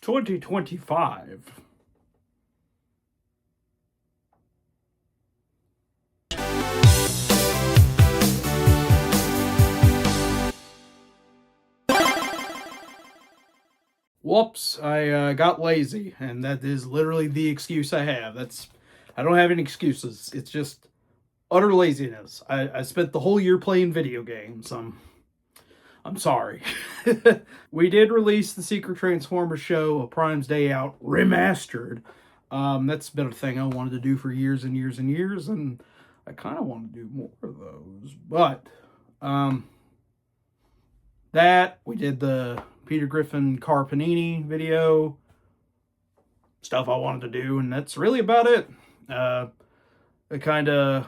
2025. Whoops, I got lazy, and that is literally the excuse I have. I don't have any excuses. It's just utter laziness. I spent the whole year playing video games. I'm sorry. We did release the Secret Transformers show, A Prime's Day Out Remastered. That's been a thing I wanted to do for years and years and years, and I kind of want to do more of those. But that we did the Peter Griffin Car Panini video, stuff I wanted to do, and that's really about it. I kind of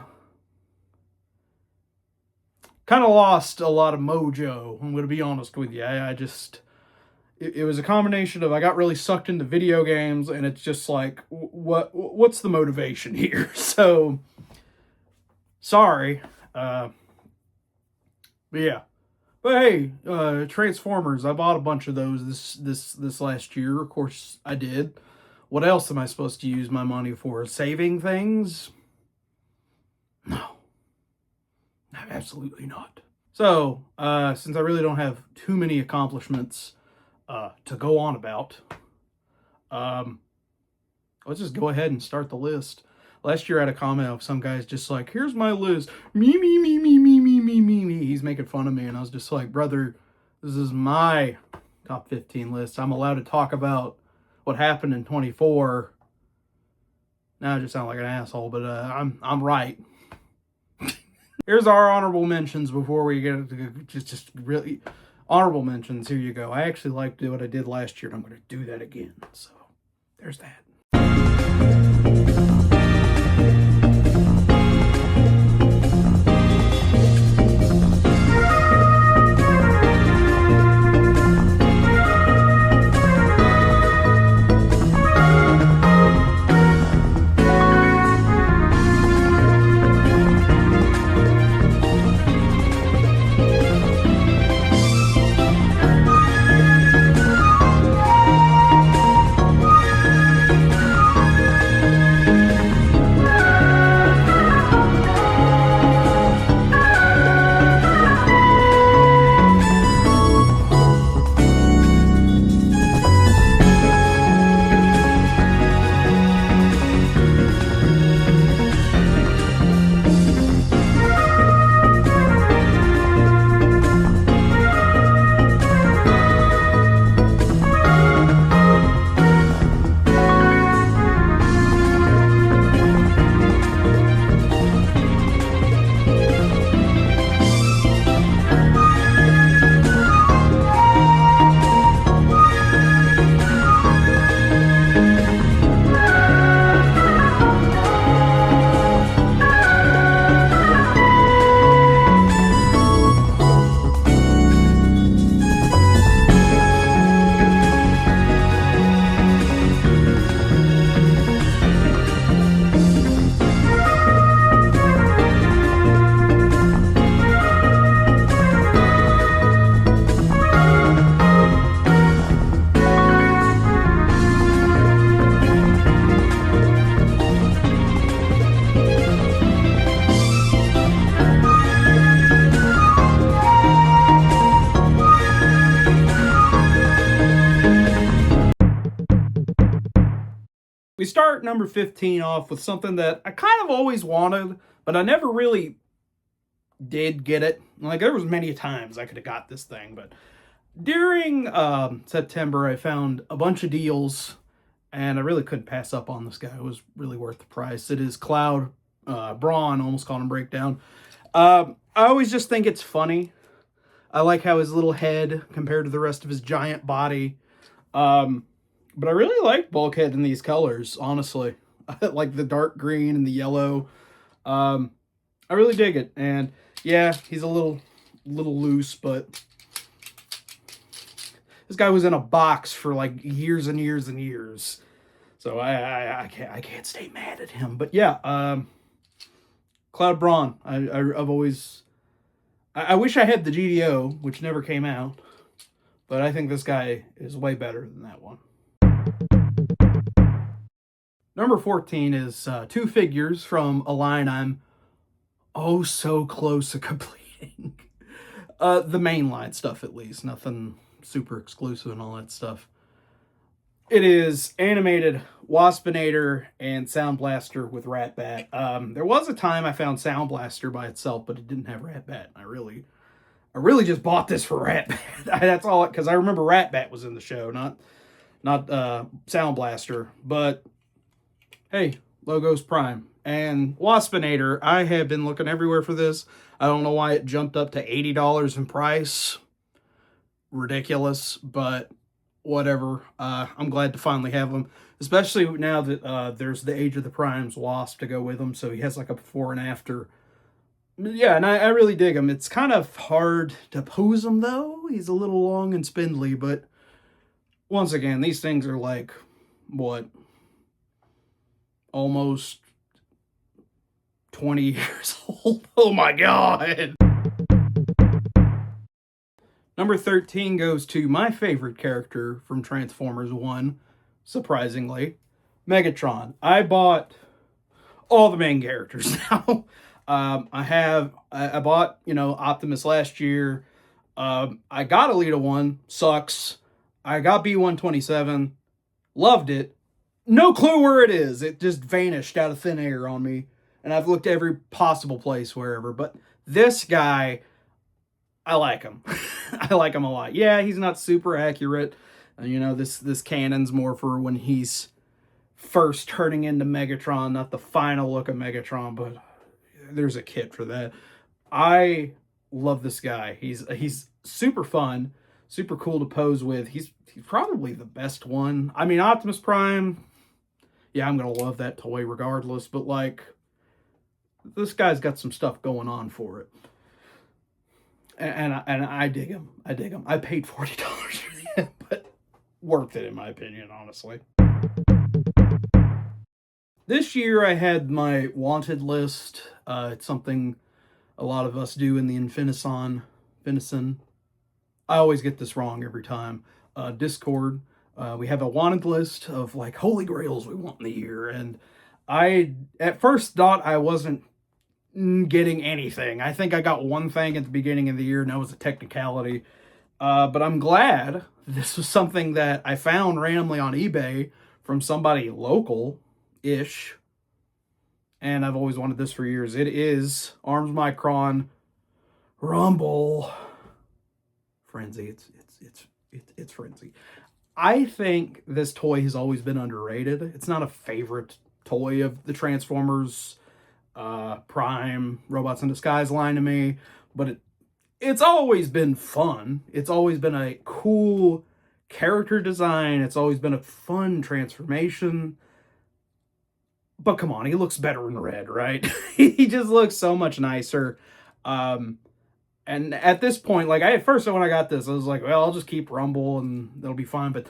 lost a lot of mojo. I'm going to be honest with you. I just, it was a combination of I got really sucked into video games, and it's just like, what's the motivation here? So, sorry. But yeah. But hey, Transformers, I bought a bunch of those this last year. Of course I did. What else am I supposed to use my money for? Saving things? No. Absolutely not. So, since I really don't have too many accomplishments to go on about, let's just go ahead and start the list. Last year I had a comment of some guy's just like, here's my list. Me. He's making fun of me, and I was just like, brother, this is my top 15 list. I'm allowed to talk about what happened in 24. Now I just sound like an asshole, but I'm right. Here's our honorable mentions before we get to just really honorable mentions. Here you go. I actually liked what I did last year, and I'm going to do that again. So there's that. We start number 15 off with something that I kind of always wanted, but I never really did get it. Like, there was many times I could have got this thing, but during September, I found a bunch of deals, and I really couldn't pass up on this guy. It was really worth the price. It is Cloud Brawn, almost called him Breakdown. I always just think it's funny. I like how his little head compared to the rest of his giant body. But I really like Bulkhead in these colors, honestly. I like the dark green and the yellow. I really dig it. And yeah, he's a little loose, but this guy was in a box for like years and years and years. So I can't stay mad at him. But yeah, Cloud Brawn. I've always... I wish I had the GDO, which never came out. But I think this guy is way better than that one. Number 14 is two figures from a line I'm oh so close to completing. The mainline stuff, at least. Nothing super exclusive and all that stuff. It is animated Waspinator and Sound Blaster with Ratbat. There was a time I found Sound Blaster by itself, but it didn't have Ratbat. I really just bought this for Ratbat. That's all, because I remember Ratbat was in the show, not Sound Blaster. But hey, Logos Prime and Waspinator. I have been looking everywhere for this. I don't know why it jumped up to $80 in price. Ridiculous, but whatever. I'm glad to finally have him, especially now that there's the Age of the Primes Wasp to go with him, so he has like a before and after. Yeah, and I really dig him. It's kind of hard to pose him, though. He's a little long and spindly, but once again, these things are like, what, almost 20 years old. Oh my god! Number 13 goes to my favorite character from Transformers 1, surprisingly, Megatron. I bought all the main characters now. I bought, Optimus last year. I got Alita 1, sucks. I got B-127, loved it. No clue where it is. It just vanished out of thin air on me. And I've looked every possible place wherever. But this guy, I like him. I like him a lot. Yeah, he's not super accurate. This canon's more for when he's first turning into Megatron, not the final look of Megatron, but there's a kit for that. I love this guy. He's super fun, super cool to pose with. He's probably the best one. I mean, Optimus Prime, yeah, I'm gonna love that toy regardless, but like, this guy's got some stuff going on for it. And I dig him. I dig him. I paid $40 for him, but worth it in my opinion, honestly. This year I had my wanted list. It's something a lot of us do in the Infinison. I always get this wrong every time. Discord. We have a wanted list of like holy grails we want in the year, and I at first thought I wasn't getting anything. I think I got one thing at the beginning of the year, and that was a technicality. But I'm glad this was something that I found randomly on eBay from somebody local-ish, and I've always wanted this for years. It is Arms Micron Rumble Frenzy. It's Frenzy. I think this toy has always been underrated. It's not a favorite toy of the Transformers Prime Robots in Disguise line to me, but it's always been fun. It's always been a cool character design. It's always been a fun transformation. But come on, he looks better in red, right? He just looks so much nicer. And at this point, like, at first when I got this, I was like, well, I'll just keep Rumble and it'll be fine. But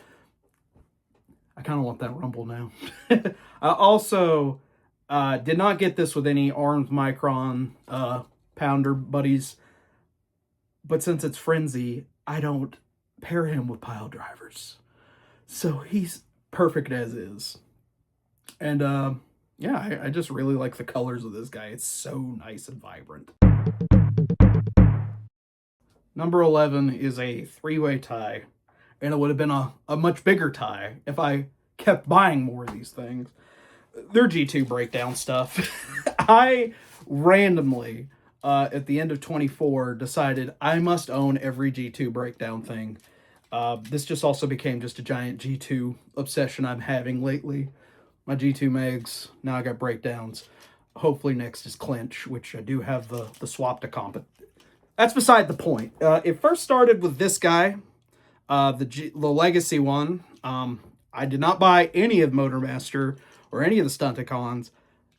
I kind of want that Rumble now. I also did not get this with any Arms Micron Pounder buddies. But since it's Frenzy, I don't pair him with pile drivers. So he's perfect as is. And yeah, I just really like the colors of this guy. It's so nice and vibrant. Number 11 is a three-way tie. And it would have been a much bigger tie if I kept buying more of these things. They're G2 breakdown stuff. I randomly, at the end of 24, decided I must own every G2 breakdown thing. This just also became just a giant G2 obsession I'm having lately. My G2 Megs, now I got breakdowns. Hopefully next is Clinch, which I do have the swap to comp. But that's beside the point. It first started with this guy, the Legacy one. I did not buy any of Motormaster or any of the Stunticons.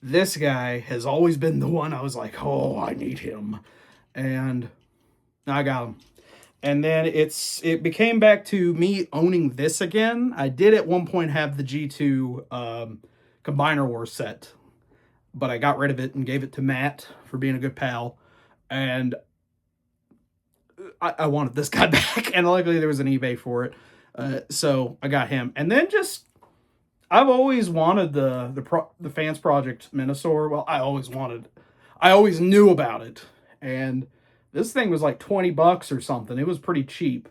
This guy has always been the one I was like, oh, I need him. And I got him. And then it became back to me owning this again. I did at one point have the G2 Combiner Wars set, but I got rid of it and gave it to Matt for being a good pal. And I wanted this guy back, and luckily there was an eBay for it. So I got him. And then I've always wanted the Fans Project Minosaur. Well, I always knew about it, and this thing was like $20 or something. It was pretty cheap.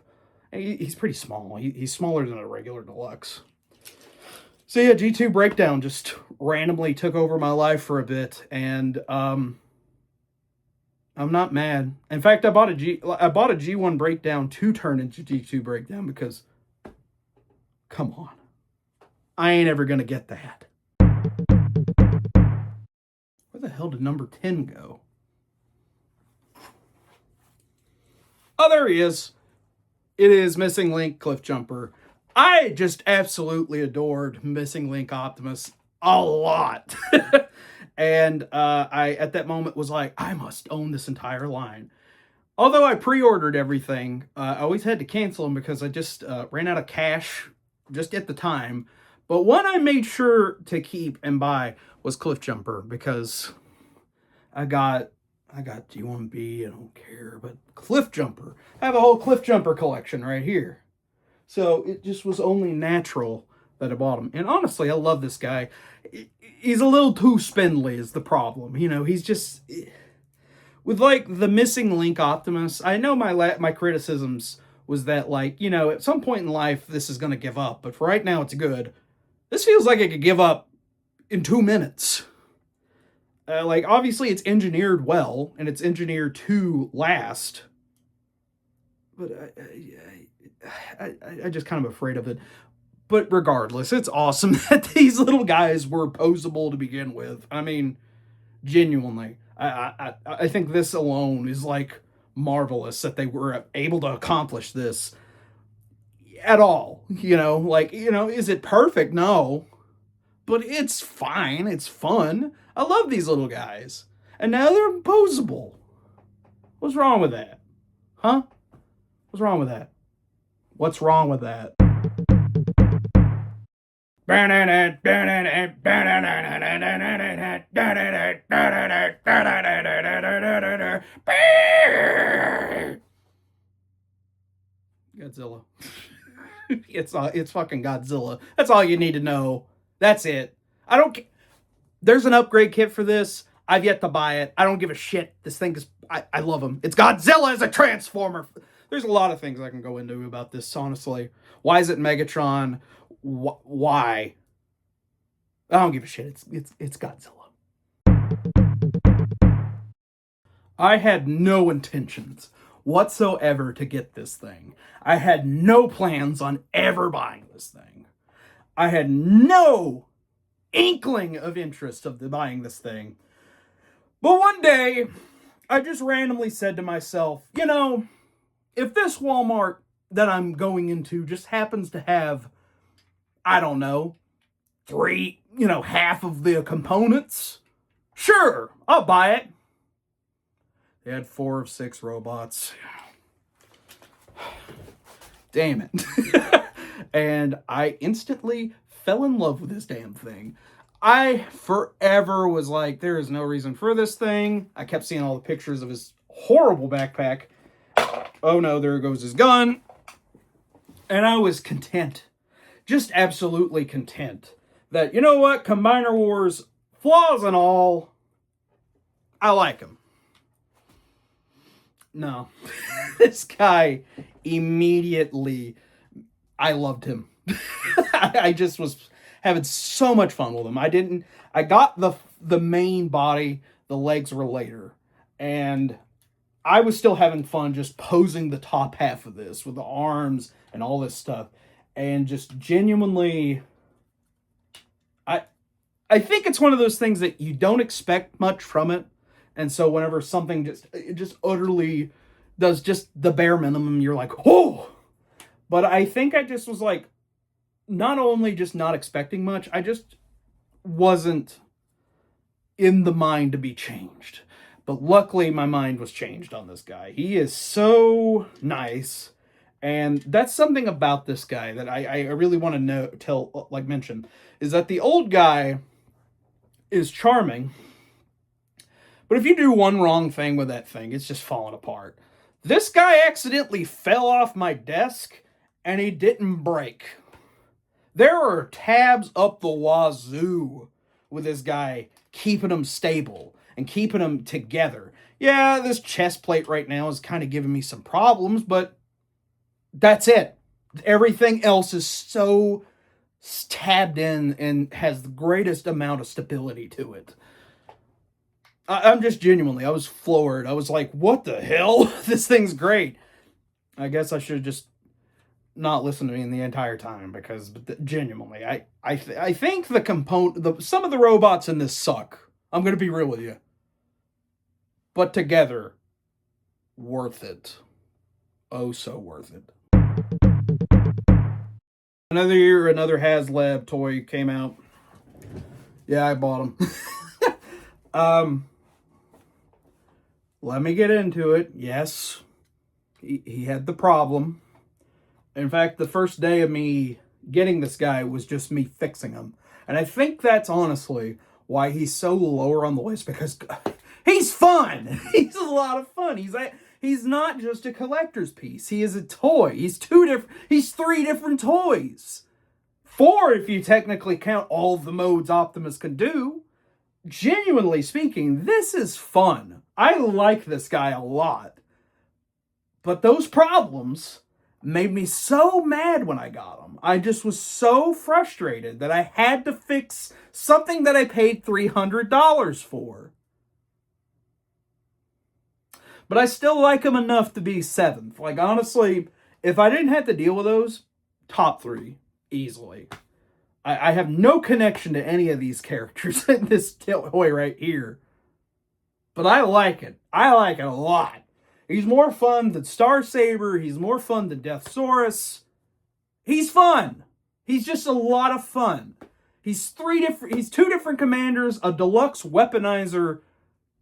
He's pretty small. He's smaller than a regular deluxe. So yeah, G2 Breakdown just randomly took over my life for a bit, and I'm not mad. In fact, I bought a G1 Breakdown to turn into G2 Breakdown because, come on, I ain't ever gonna get that. Where the hell did number 10 go? Oh, there he is. It is Missing Link Cliff Jumper. I just absolutely adored Missing Link Optimus a lot. And I, at that moment, was like, I must own this entire line. Although I pre-ordered everything, I always had to cancel them because I just ran out of cash just at the time. But one I made sure to keep and buy was Cliff Jumper because I got G1B, I don't care, but Cliff Jumper. I have a whole Cliff Jumper collection right here. So it just was only natural that I bought him. And honestly, I love this guy. He's a little too spindly is the problem. You know, he's just with like the Missing Link Optimus. I know my criticisms was that, like, you know, at some point in life this is going to give up, but for right now it's good. This feels like it could give up in 2 minutes. Like, obviously it's engineered well and it's engineered to last, but I just kind of afraid of it. But regardless, it's awesome that these little guys were posable to begin with. I mean, genuinely, I think this alone is like marvelous that they were able to accomplish this at all. You know, like, you know, is it perfect? No, but it's fine. It's fun. I love these little guys, and now they're posable. What's wrong with that? Huh? What's wrong with that? What's wrong with that? Godzilla. It's fucking Godzilla. That's all you need to know. That's it. I don't. There's an upgrade kit for this. I've yet to buy it. I don't give a shit. This thing is. I love him. It's Godzilla as a transformer. There's a lot of things I can go into about this. Honestly, why is it Megatron? Why? I don't give a shit. It's Godzilla. I had no intentions whatsoever to get this thing. I had no plans on ever buying this thing. I had no inkling of interest of buying this thing. But one day, I just randomly said to myself, you know, if this Walmart that I'm going into just happens to have, I don't know, half of the components, sure, I'll buy it. They had 4 of 6 robots. Damn it. And I instantly fell in love with this damn thing. I forever was like, there is no reason for this thing. I kept seeing all the pictures of his horrible backpack. Oh no, there goes his gun. And I was content. Just absolutely content. That, you know what, Combiner Wars, flaws and all, I like him. No. This guy, immediately, I loved him. I just was having so much fun with him. I got the main body, the legs were later. And I was still having fun just posing the top half of this with the arms and all this stuff. And just genuinely, I think it's one of those things that you don't expect much from it. And so whenever something just utterly does just the bare minimum, you're like, oh! But I think I just was like, not only just not expecting much, I just wasn't in the mind to be changed. But luckily, my mind was changed on this guy. He is so nice. And that's something about this guy that I really want to mention, is that the old guy is charming. But if you do one wrong thing with that thing, it's just falling apart. This guy accidentally fell off my desk, and he didn't break. There are tabs up the wazoo with this guy keeping him stable and keeping him together. Yeah, this chest plate right now is kind of giving me some problems, but that's it. Everything else is so tabbed in and has the greatest amount of stability to it. I'm just genuinely, I was floored. I was like, what the hell? This thing's great. I guess I should have just not listened to me the entire time because genuinely, I think some of the robots in this suck. I'm going to be real with you. But together, worth it. Oh, so worth it. Another year, another HasLab toy came out. Yeah, I bought them. um, Let me get into it. Yes, he had the problem. In fact, the first day of me getting this guy was just me fixing him. And I think that's honestly why he's so lower on the list, because he's fun. He's a lot of fun. He's not just a collector's piece. He is a toy. He's three different toys. 4 if you technically count all of the modes Optimus can do. Genuinely speaking, this is fun. I like this guy a lot. But those problems made me so mad when I got him. I just was so frustrated that I had to fix something that I paid $300 for. But I still like him enough to be 7th. Like, honestly, if I didn't have to deal with those, top 3, easily. I have no connection to any of these characters in this toy right here. But I like it. I like it a lot. He's more fun than Starsaber. He's more fun than Deathsaurus. He's fun. He's just a lot of fun. He's 2 different commanders, a deluxe weaponizer.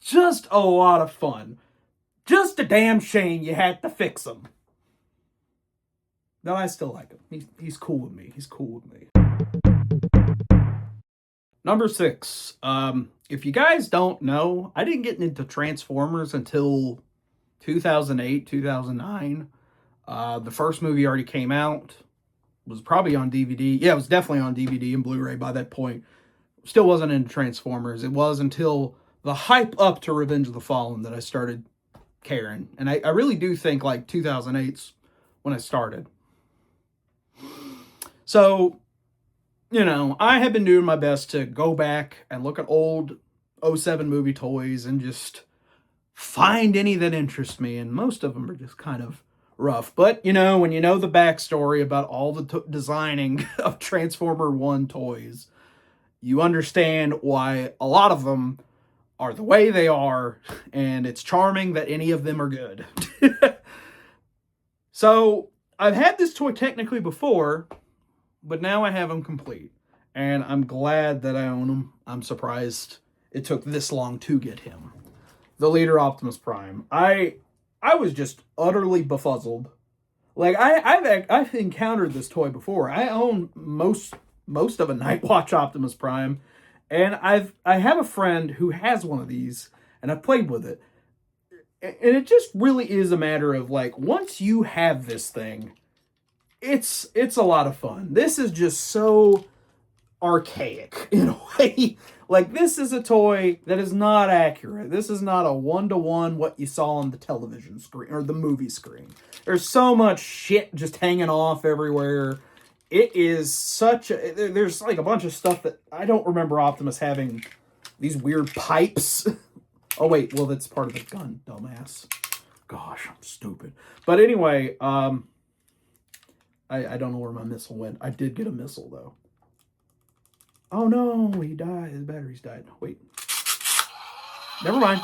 Just a lot of fun. Just a damn shame you had to fix him. No, I still like him. He's cool with me. He's cool with me. Number 6. If you guys don't know, I didn't get into Transformers until 2008, 2009. The first movie already came out. Was probably on DVD. Yeah, it was definitely on DVD and Blu-ray by that point. Still wasn't into Transformers. It was until the hype up to Revenge of the Fallen that I started caring. And I really do think like 2008's when I started. So, you know, I have been doing my best to go back and look at old 07 movie toys and just find any that interest me. And most of them are just kind of rough. But, you know, when you know the backstory about all the designing of Transformer 1 toys, you understand why a lot of them are the way they are, and it's charming that any of them are good. So, I've had this toy technically before, but now I have them complete. And I'm glad that I own them. I'm surprised it took this long to get him. The Leader Optimus Prime. I was just utterly befuzzled. Like, I've encountered this toy before. I own most of a Nightwatch Optimus Prime, and I have a friend who has one of these, and I've played with it. And it just really is a matter of, like, once you have this thing, it's a lot of fun. This is just so archaic in a way. Like, this is a toy that is not accurate. This is not a one-to-one what you saw on the television screen or the movie screen. There's so much shit just hanging off everywhere. It is such a... There's like a bunch of stuff that I don't remember Optimus having. These weird pipes. Oh, wait. Well, that's part of the gun, dumbass. Gosh, I'm stupid. But anyway, I don't know where my missile went. I did get a missile, though. Oh, no, he died. His batteries died. Wait. Never mind.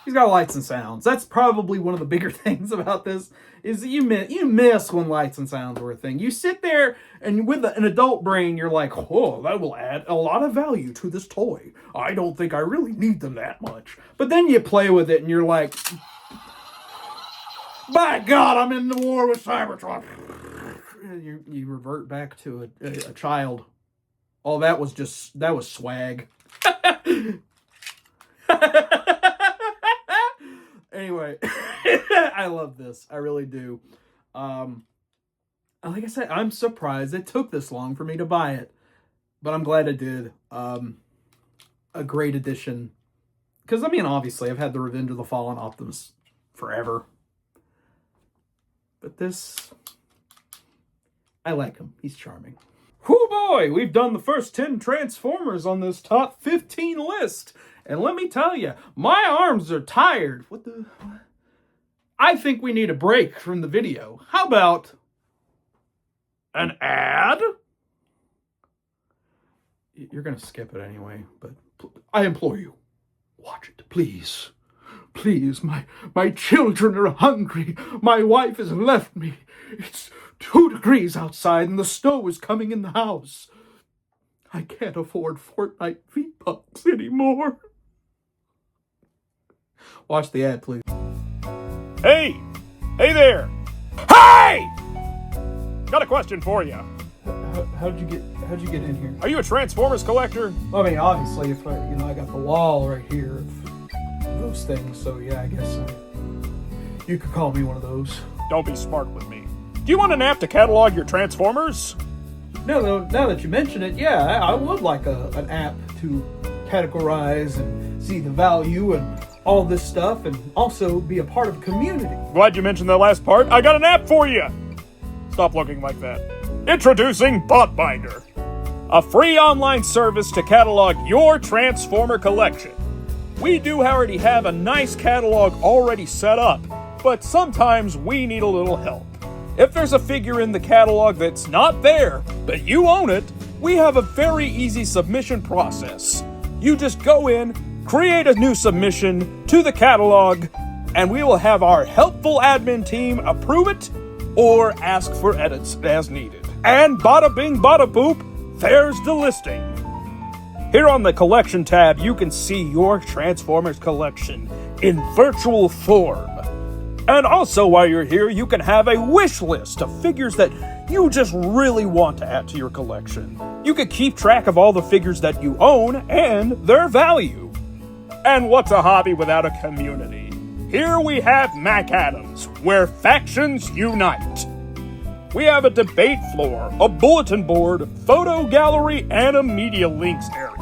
He's got lights and sounds. That's probably one of the bigger things about this, is that you miss when lights and sounds were a thing. You sit there, and with an adult brain, you're like, oh, that will add a lot of value to this toy. I don't think I really need them that much. But then you play with it, and you're like, by God, I'm in the war with Cybertron. You revert back to a child. Oh, that was swag. Anyway, I love this. I really do. like I said, I'm surprised it took this long for me to buy it, but I'm glad I did. A great addition. Because, I mean, obviously, I've had the Revenge of the Fallen Optimus forever. But this, I like him. He's charming. Whoo boy, we've done the first 10 Transformers on this top 15 list. And let me tell you, my arms are tired. What the? I think we need a break from the video. How about an ad? You're going to skip it anyway, but I implore you, watch it, please. Please, my children are hungry. My wife has left me. It's 2 degrees outside and the snow is coming in the house. I can't afford Fortnite V-Bucks anymore. Watch the ad, please. Hey! Hey there! Hey! Got a question for you. How'd you get in here? Are you a Transformers collector? I mean, obviously, if I got the wall right here of those things, so yeah, I guess you could call me one of those. Don't be smart with me. Do you want an app to catalog your Transformers? No, now that you mention it, yeah, I would like an app to categorize and see the value and all this stuff, and also be a part of a community. Glad you mentioned that last part. I got an app for you! Stop looking like that. Introducing Botbinder, a free online service to catalog your Transformer collection. We do already have a nice catalog already set up, but sometimes we need a little help. If there's a figure in the catalog that's not there, but you own it, we have a very easy submission process. You just go in, create a new submission to the catalog, and we will have our helpful admin team approve it or ask for edits as needed. And bada bing bada boop, there's the listing. Here on the collection tab, you can see your Transformers collection in virtual form. And also while you're here, you can have a wish list of figures that you just really want to add to your collection. You can keep track of all the figures that you own and their value. And what's a hobby without a community? Here we have Mac Adams, where factions unite. We have a debate floor, a bulletin board, photo gallery, and a media links area.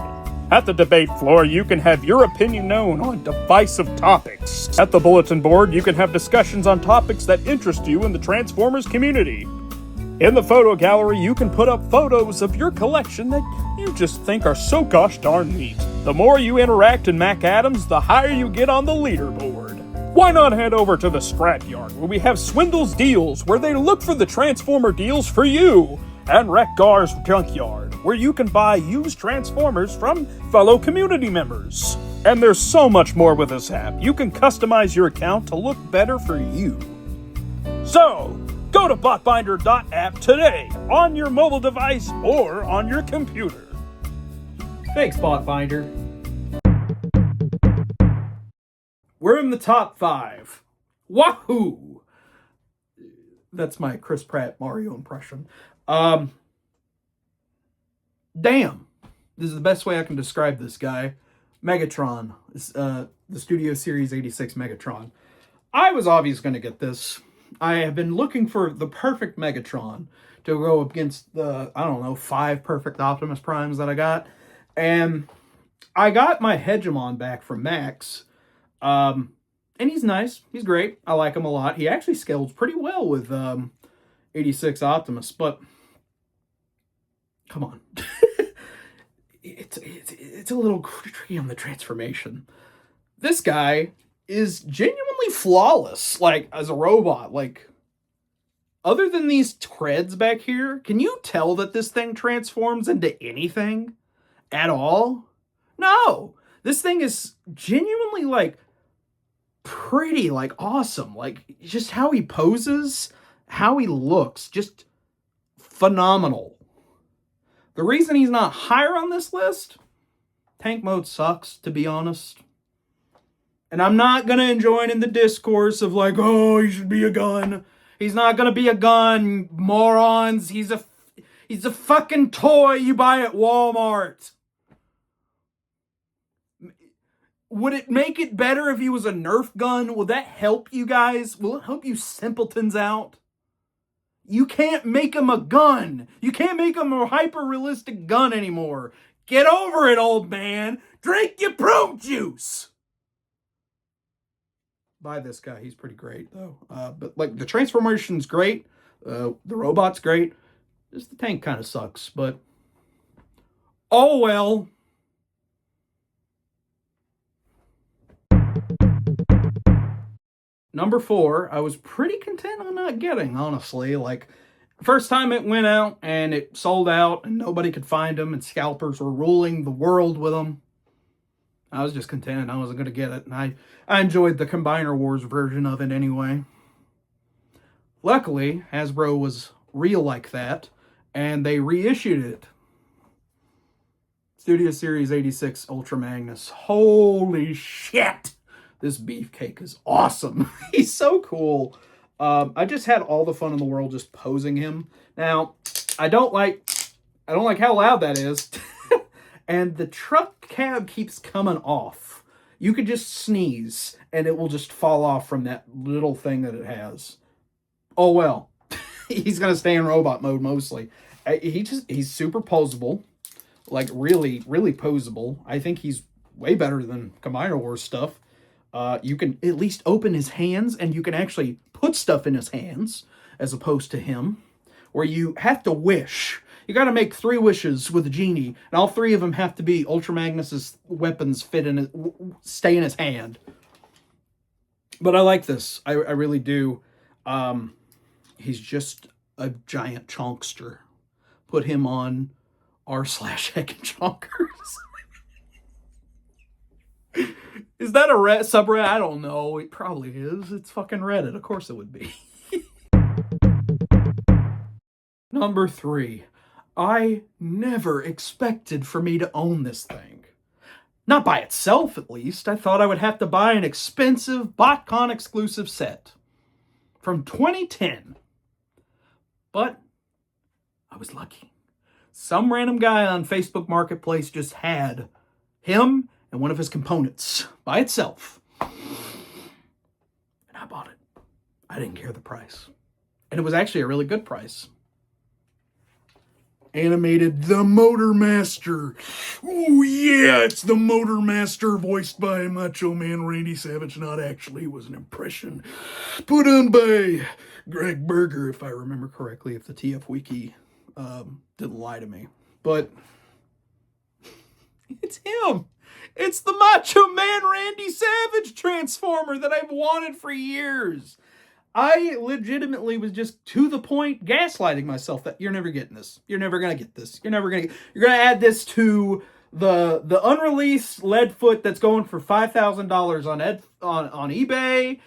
At the debate floor, you can have your opinion known on divisive topics. At the bulletin board, you can have discussions on topics that interest you in the Transformers community. In the photo gallery, you can put up photos of your collection that you just think are so gosh darn neat. The more you interact in Mac Adams, the higher you get on the leaderboard. Why not head over to the Scrapyard, where we have Swindle's Deals, where they look for the Transformer deals for you, and Wreck-Gar's Junkyard, where you can buy used Transformers from fellow community members. And there's so much more with this app. You can customize your account to look better for you. So, go to Botbinder.app today, on your mobile device or on your computer. Thanks, Botbinder. We're in the top 5. Wahoo! That's my Chris Pratt Mario impression. Damn. This is the best way I can describe this guy. Megatron. The Studio Series 86 Megatron. I was obviously going to get this. I have been looking for the perfect Megatron to go against the, 5 perfect Optimus Primes that I got. And I got my Hegemon back from Max. And he's nice. He's great. I like him a lot. He actually scales pretty well with 86 Optimus, but come on. It's a little tricky on the transformation. This guy is genuinely flawless, like, as a robot. Like, other than these treads back here, can you tell that this thing transforms into anything at all? No. This thing is genuinely, like, pretty, like, awesome. Like, just how he poses, how he looks, just phenomenal. The reason he's not higher on this list, tank mode sucks, to be honest. And I'm not going to join in the discourse of like, oh, he should be a gun. He's not going to be a gun, morons. He's a fucking toy you buy at Walmart. Would it make it better if he was a Nerf gun? Will that help you guys? Will it help you simpletons out? You can't make him a gun. You can't make him a hyper-realistic gun anymore. Get over it, old man. Drink your prune juice. Buy this guy. He's pretty great, though. But, like, the transformation's great. The robot's great. Just the tank kind of sucks, but... oh, well. Number 4, I was pretty content on not getting, honestly. Like, first time it went out and it sold out and nobody could find them and scalpers were ruling the world with them, I was just content I wasn't going to get it. And I enjoyed the Combiner Wars version of it anyway. Luckily, Hasbro was real like that, and they reissued it. Studio Series 86 Ultra Magnus. Holy shit! This beefcake is awesome. He's so cool. I just had all the fun in the world just posing him. Now, I don't like how loud that is. And the truck cab keeps coming off. You could just sneeze and it will just fall off from that little thing that it has. Oh well. He's gonna stay in robot mode mostly. He's super posable. Like really, really posable. I think he's way better than Combiner Wars stuff. You can at least open his hands and you can actually put stuff in his hands as opposed to him, where you have to wish. You got to make 3 wishes with a genie, and all 3 of them have to be Ultra Magnus's weapons stay in his hand. But I like this. I really do. He's just a giant chonkster. Put him on r/Heck Chonkers. Is that a subreddit? I don't know. It probably is. It's fucking Reddit. Of course it would be. Number 3. I never expected for me to own this thing. Not by itself, at least. I thought I would have to buy an expensive BotCon exclusive set from 2010. But I was lucky. Some random guy on Facebook Marketplace just had him and one of his components by itself. And I bought it. I didn't care the price. And it was actually a really good price. Animated the Motor Master. Oh yeah, it's the Motor Master voiced by Macho Man Randy Savage. Not actually, it was an impression put on by Greg Berger, if I remember correctly, if the TF Wiki didn't lie to me. But it's him. It's the Macho Man Randy Savage Transformer that I've wanted for years. I legitimately was just to the point gaslighting myself that you're never getting this. You're never going to get this. You're going to add this to the unreleased Leadfoot that's going for $5,000 on eBay.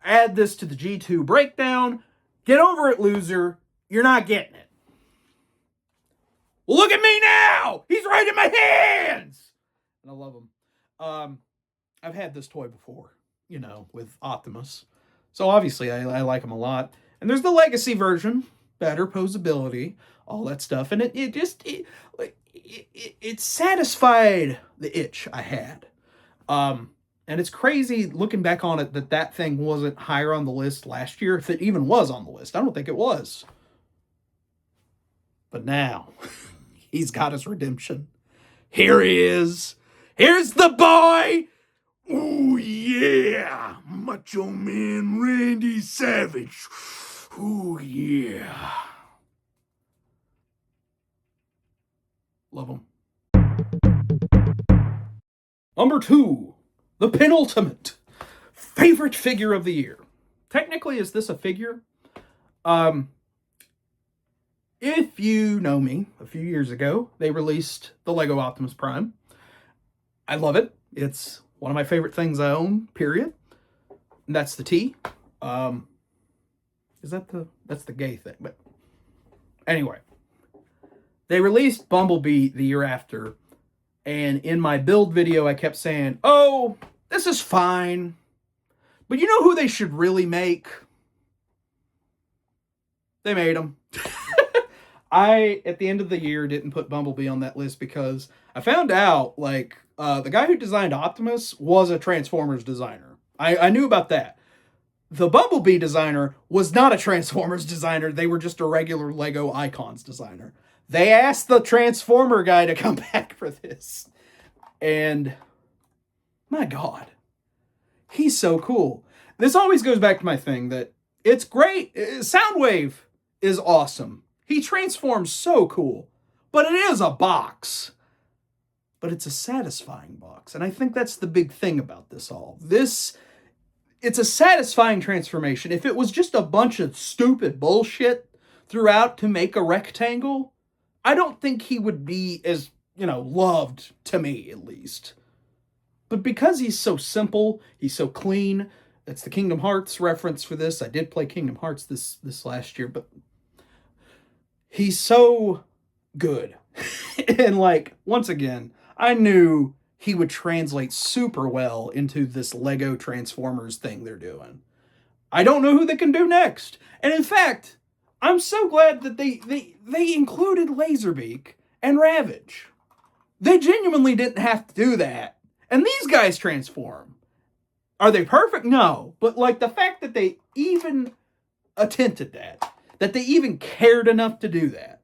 Add this to the G2 breakdown. Get over it, loser. You're not getting it. Look at me now. He's right in my hands. And I love him. I've had this toy before, with Optimus. So obviously I like him a lot. And there's the legacy version, better posability, all that stuff. And it satisfied the itch I had. And it's crazy looking back on it that thing wasn't higher on the list last year, if it even was on the list. I don't think it was. But now, he's got his redemption. Here he is. Here's the boy. Oh yeah, Macho Man Randy Savage. Oh yeah. Love him. Number 2, the penultimate favorite figure of the year. Technically, is this a figure? If you know me, a few years ago, they released the Lego Optimus Prime. I love it. It's one of my favorite things I own, period. And that's the T. That's the gay thing. But anyway, they released Bumblebee the year after. And in my build video, I kept saying, oh, this is fine. But you know who they should really make? They made him. I, at the end of the year, didn't put Bumblebee on that list because I found out, the guy who designed Optimus was a Transformers designer. I knew about that. The Bumblebee designer was not a Transformers designer. They were just a regular Lego Icons designer. They asked the Transformer guy to come back for this. And my God, he's so cool. This always goes back to my thing that it's great. Soundwave is awesome. He transforms so cool. But it is a box. But it's a satisfying box. And I think that's the big thing about this all. It's a satisfying transformation. If it was just a bunch of stupid bullshit throughout to make a rectangle, I don't think he would be as, loved to me at least. But because he's so simple, he's so clean, that's the Kingdom Hearts reference for this. I did play Kingdom Hearts this last year, but he's so good. And once again, I knew he would translate super well into this Lego Transformers thing they're doing. I don't know who they can do next. And in fact, I'm so glad that they included Laserbeak and Ravage. They genuinely didn't have to do that. And these guys transform. Are they perfect? No. But the fact that they even attempted that they even cared enough to do that,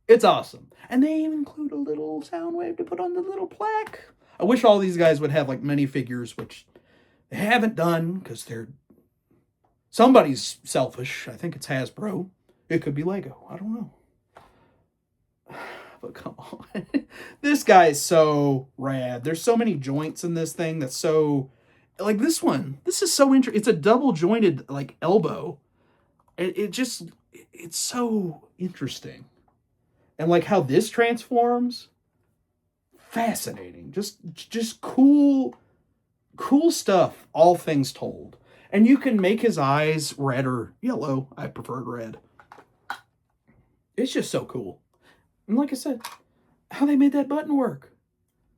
it's awesome. And they even include a little Soundwave to put on the little plaque. I wish all these guys would have minifigures, which they haven't done because somebody's selfish. I think it's Hasbro. It could be Lego. I don't know. But come on. This guy is so rad. There's so many joints in this thing that's so... this one. This is so interesting. It's a double jointed, elbow. It's so interesting. And how this transforms, fascinating. Just cool stuff, all things told. And you can make his eyes red or yellow. I preferred red. It's just so cool. And like I said, how they made that button work.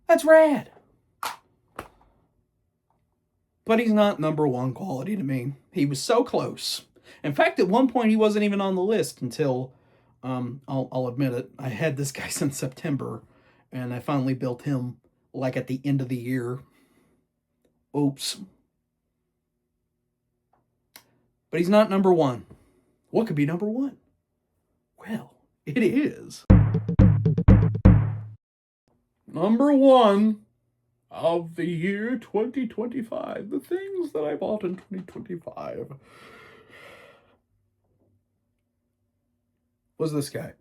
That's rad. But he's not number one quality to me. He was so close. In fact, at one point, he wasn't even on the list until... I'll admit it. I had this guy since September, and I finally built him at the end of the year. Oops. But he's not number one. What could be number one? Well, it is number one of the year 2025. The things that I bought in 2025. Was this guy.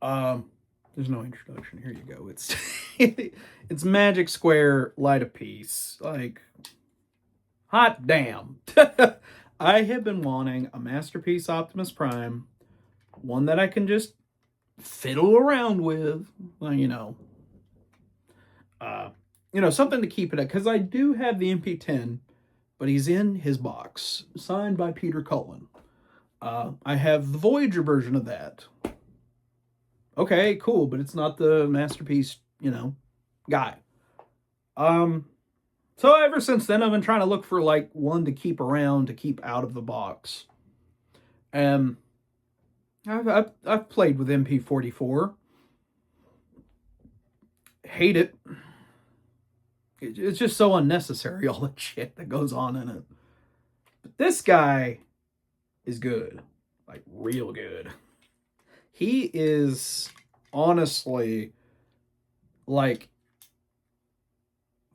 There's no introduction. Here you go. It's it's Magic Square Light of Peace. Hot damn. I have been wanting a Masterpiece Optimus Prime, one that I can just fiddle around with. Something to keep it at, because I do have the MP10, but he's in his box, signed by Peter Cullen. I have the Voyager version of that. Okay, cool, but it's not the Masterpiece, guy. So ever since then, I've been trying to look for one to keep around, to keep out of the box. I've played with MP44. Hate it. It's just so unnecessary, all the shit that goes on in it. But this guy is good. Real good. He is honestly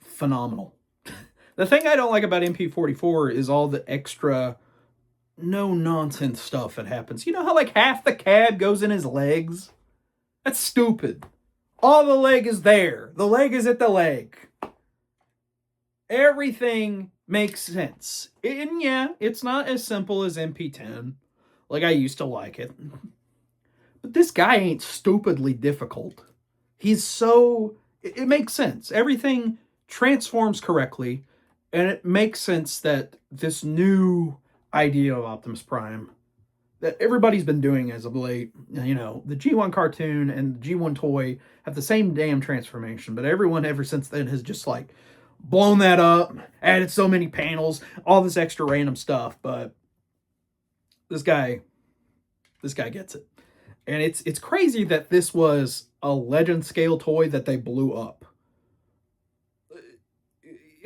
phenomenal. The thing I don't like about MP44 is all the extra no nonsense stuff that happens. You know how half the cab goes in his legs? That's stupid. All the leg is there. The leg is at the leg. Everything makes sense. And yeah, it's not as simple as MP10. I used to like it. But this guy ain't stupidly difficult. He's so... It makes sense. Everything transforms correctly. And it makes sense that this new idea of Optimus Prime that everybody's been doing as of late, the G1 cartoon and the G1 toy have the same damn transformation. But everyone ever since then has just blown that up, added so many panels, all this extra random stuff. But this guy gets it. And it's crazy that this was a legend scale toy that they blew up.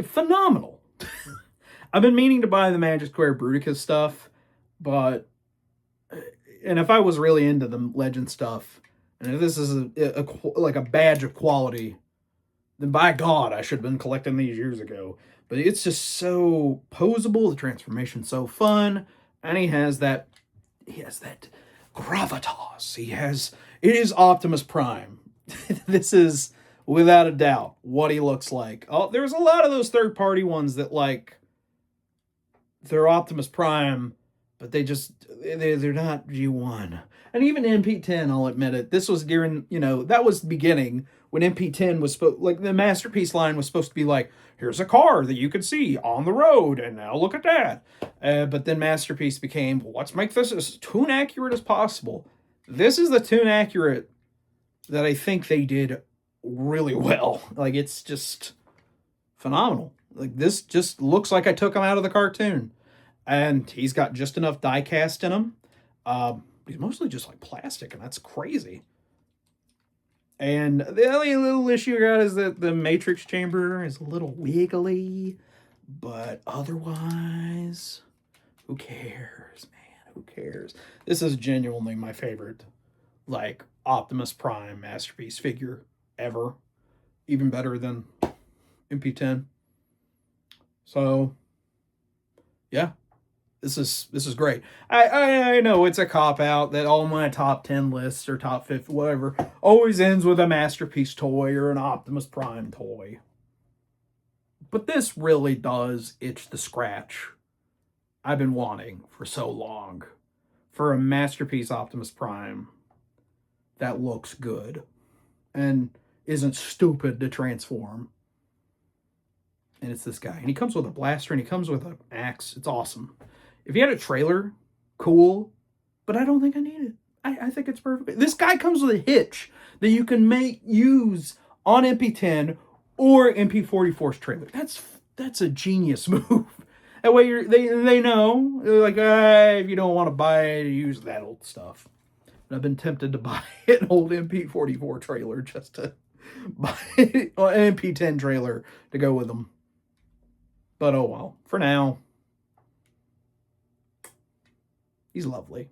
Phenomenal. I've been meaning to buy the Magic Square Bruticus stuff, but and if I was really into the Legend stuff, and if this is like a badge of quality, then by God, I should have been collecting these years ago. But it's just so posable. The transformation's so fun, and he has that gravitas. It is Optimus Prime. This is without a doubt what he looks like. Oh, there's a lot of those third party ones that like they're Optimus Prime, but they're not G1. And even MP10, I'll admit it. This was during, that was the beginning when MP10 was like the Masterpiece line was supposed to be like, here's a car that you could see on the road, and now look at that. But then Masterpiece became, let's make this as tune accurate as possible. This is the tune accurate that I think they did really well. Like, it's just phenomenal. Like, this just looks like I took him out of the cartoon. And he's got just enough die cast in him. He's mostly just like plastic, and that's crazy. And the only little issue I got is that the Matrix chamber is a little wiggly. But otherwise, who cares, man? Who cares? This is genuinely my favorite, like, Optimus Prime Masterpiece figure ever. Even better than MP10. So, yeah. This is great. I know it's a cop-out that all my top 10 lists or top 50, whatever, always ends with a Masterpiece toy or an Optimus Prime toy. But this really does itch the scratch I've been wanting for so long. For a Masterpiece Optimus Prime that looks good and isn't stupid to transform. And it's this guy. And he comes with a blaster and he comes with an axe. It's awesome. If he had a trailer, cool, but I don't think I need it. I think it's perfect. This guy comes with a hitch that you can use on MP10 or MP44's trailer. That's a genius move. That way they know, they're like, if you don't want to buy it, use that old stuff. And I've been tempted to buy an old MP44 trailer just to buy an MP10 trailer to go with them. But oh well, for now. He's lovely.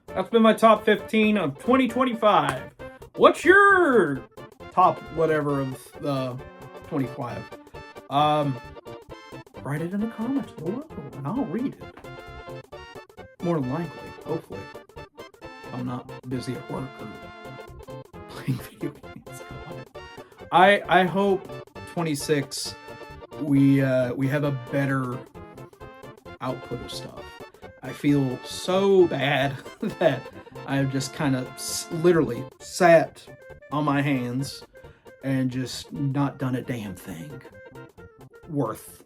That's been my top 15 of 2025. What's your top whatever of 25? Write it in the comments below, and I'll read it. More than likely, hopefully. I'm not busy at work or playing video games. I hope 26 we have a better output of stuff. I feel so bad that I've just kind of literally sat on my hands and just not done a damn thing worth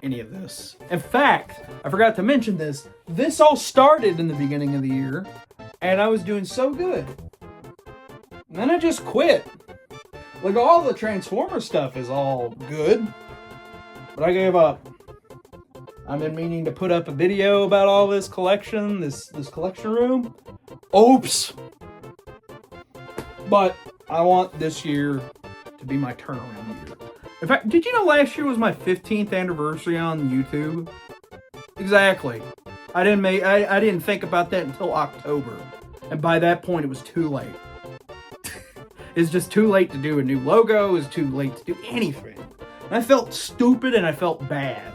any of this. In fact, I forgot to mention this. This all started in the beginning of the year, and I was doing so good. And then I just quit. Like, all the Transformer stuff is all good, but I gave up. I've been meaning to put up a video about all this collection, this collection room. Oops! But I want this year to be my turnaround year. In fact, did you know last year was my 15th anniversary on YouTube? Exactly. I didn't think about that until October. And by that point, it was too late. It's just too late to do a new logo. It's too late to do anything. And I felt stupid and I felt bad.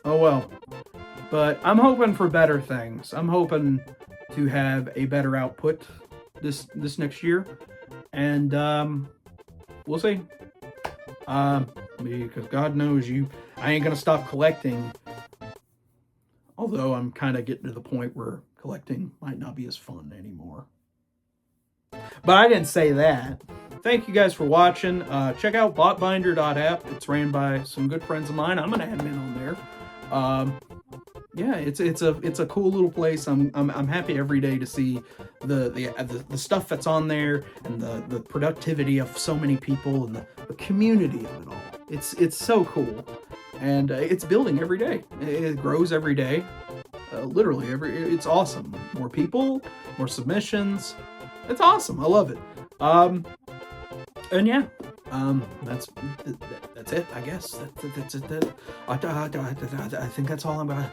Oh well. But I'm hoping for better things. I'm hoping to have a better output this next year. And we'll see. Because God knows I ain't gonna stop collecting. Although I'm kind of getting to the point where collecting might not be as fun anymore. But I didn't say that. Thank you guys for watching. Check out Botbinder.app. It's ran by some good friends of mine. I'm an admin on there. Yeah, it's a cool little place. I'm happy every day to see the stuff that's on there and the productivity of so many people and the community of it all. It's so cool, and it's building every day. It grows every day. Literally it's awesome. More people, more submissions. It's awesome. I love it. And yeah, That's it, I guess. That's it. I think that's all I'm gonna.